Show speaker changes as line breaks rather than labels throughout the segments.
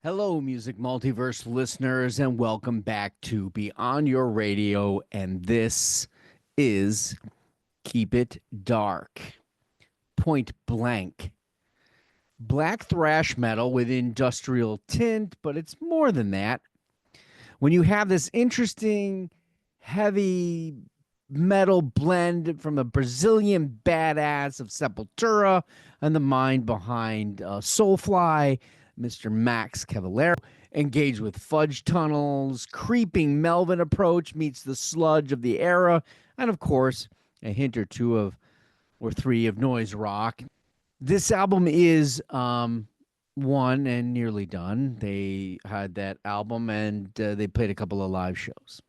Hello, Music Multiverse listeners, and welcome back to Beyond Your Radio. And this is Keep It Dark, Point Blank. Black thrash metal with industrial tint, but it's more than that. When you have this interesting, heavy metal blend from the Brazilian badass of Sepultura and the mind behind Soulfly, Mr. Max Cavalera, engaged with fudge tunnels, creeping Melvin approach meets the sludge of the era, and of course, a hint or two of, or three of noise rock. This album is one and nearly done. They had that album and they played a couple of live shows.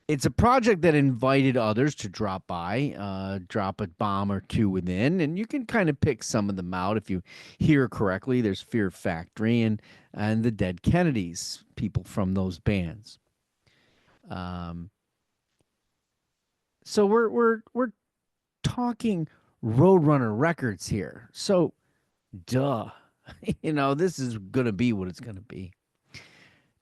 It's a project that invited others to drop by, drop a bomb or two within, and you can kind of pick some of them out if you hear correctly. There's Fear Factory and the Dead Kennedys, people from those bands. So we're talking Roadrunner Records here. So, duh, this is gonna be what it's gonna be.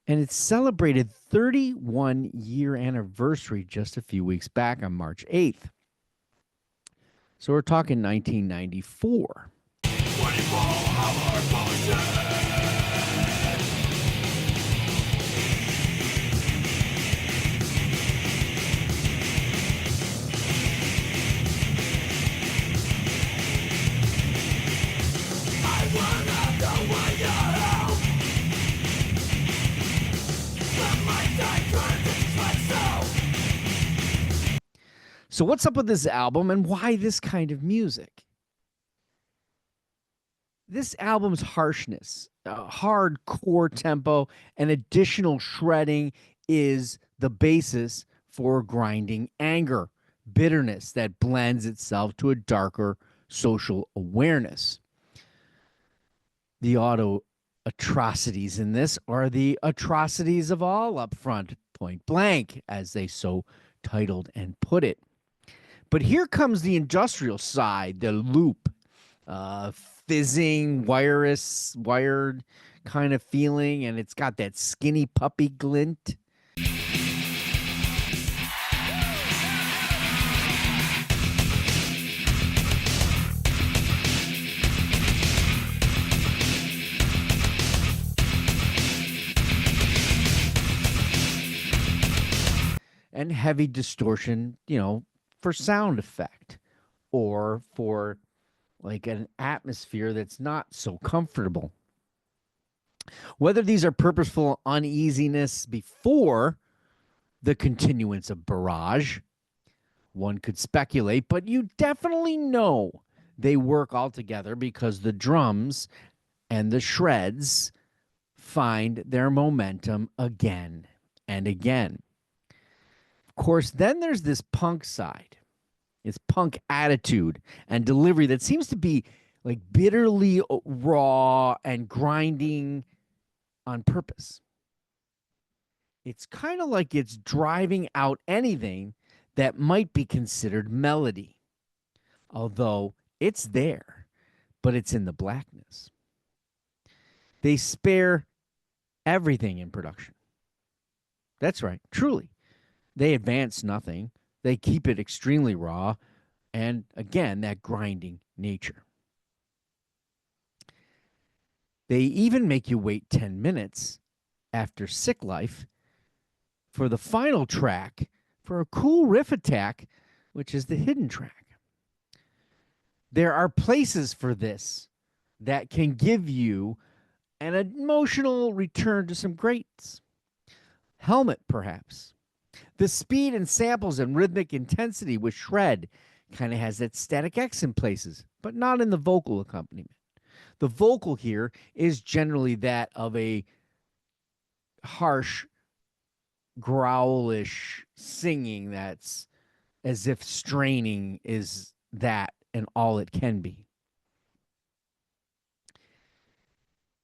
And it celebrated 31-year anniversary just a few weeks back on March 8th. So we're talking 1994. 24-hour bullshit. So what's up with this album and why this kind of music? This album's harshness, hardcore tempo, and additional shredding is the basis for grinding anger, bitterness that blends itself to a darker social awareness. The auto atrocities in this are the atrocities of all up front, point blank, as they so titled and put it. But here comes the industrial side, the loop, fizzing, wired kind of feeling, and it's got that skinny puppy glint. And heavy distortion, for sound effect or for like an atmosphere that's not so comfortable. Whether these are purposeful uneasiness before the continuance of Barrage, one could speculate, but you definitely know they work all together because the drums and the shreds find their momentum again and again. Of course, then there's this punk side. It's punk attitude and delivery that seems to be like bitterly raw and grinding on purpose. It's kind of like it's driving out anything that might be considered melody. Although it's there, but it's in the blackness. They spare everything in production. That's right, truly. They advance nothing. They keep it extremely raw. And again, that grinding nature. They even make you wait 10 minutes after Sick Life for the final track for a cool riff attack, which is the hidden track. There are places for this that can give you an emotional return to some greats. Helmet, perhaps. The speed and samples and rhythmic intensity with shred kind of has that static X in places, but not in the vocal accompaniment. The vocal here is generally that of a harsh, growlish singing that's as if straining is that and all it can be.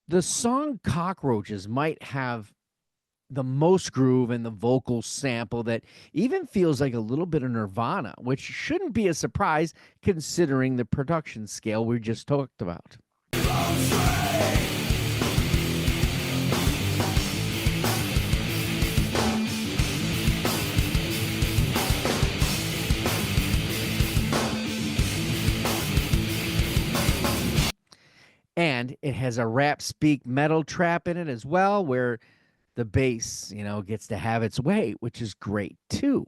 The song Cockroaches might have the most groove and the vocal sample that even feels like a little bit of Nirvana, which shouldn't be a surprise considering the production scale we just talked about. It has a rap speak metal trap in it as well, where the bass, gets to have its way, which is great too,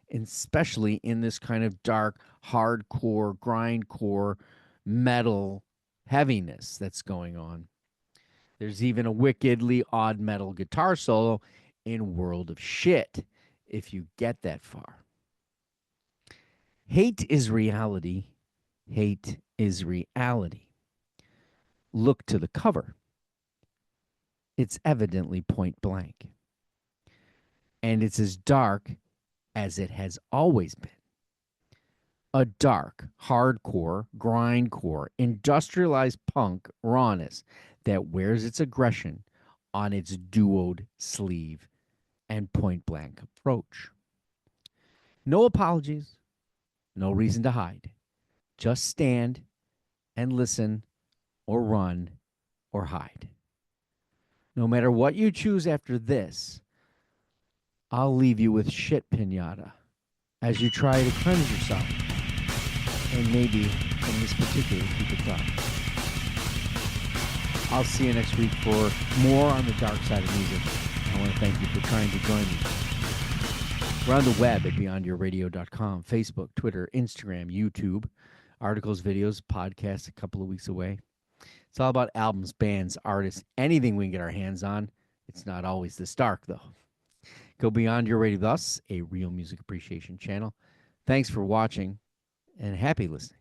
and especially in this kind of dark, hardcore, grindcore metal heaviness that's going on. There's even a wickedly odd metal guitar solo in World of Shit, if you get that far. Hate is reality. Hate is reality. Look to the cover. It's evidently point blank. And it's as dark as it has always been. A dark, hardcore, grindcore, industrialized punk rawness that wears its aggression on its duoed sleeve and point blank approach. No apologies, no reason to hide. Just stand and listen or run or hide. No matter what you choose after this, I'll leave you with shit pinata as you try to cleanse yourself and maybe from this particular stupid thought. I'll see you next week for more on the dark side of music. I want to thank you for trying to join me. We're on the web at beyondyourradio.com, Facebook, Twitter, Instagram, YouTube, articles, videos, podcasts a couple of weeks away. It's all about albums, bands, artists, anything we can get our hands on. It's not always this dark, though. Go Beyond Your Radio with us, a real music appreciation channel. Thanks for watching, and happy listening.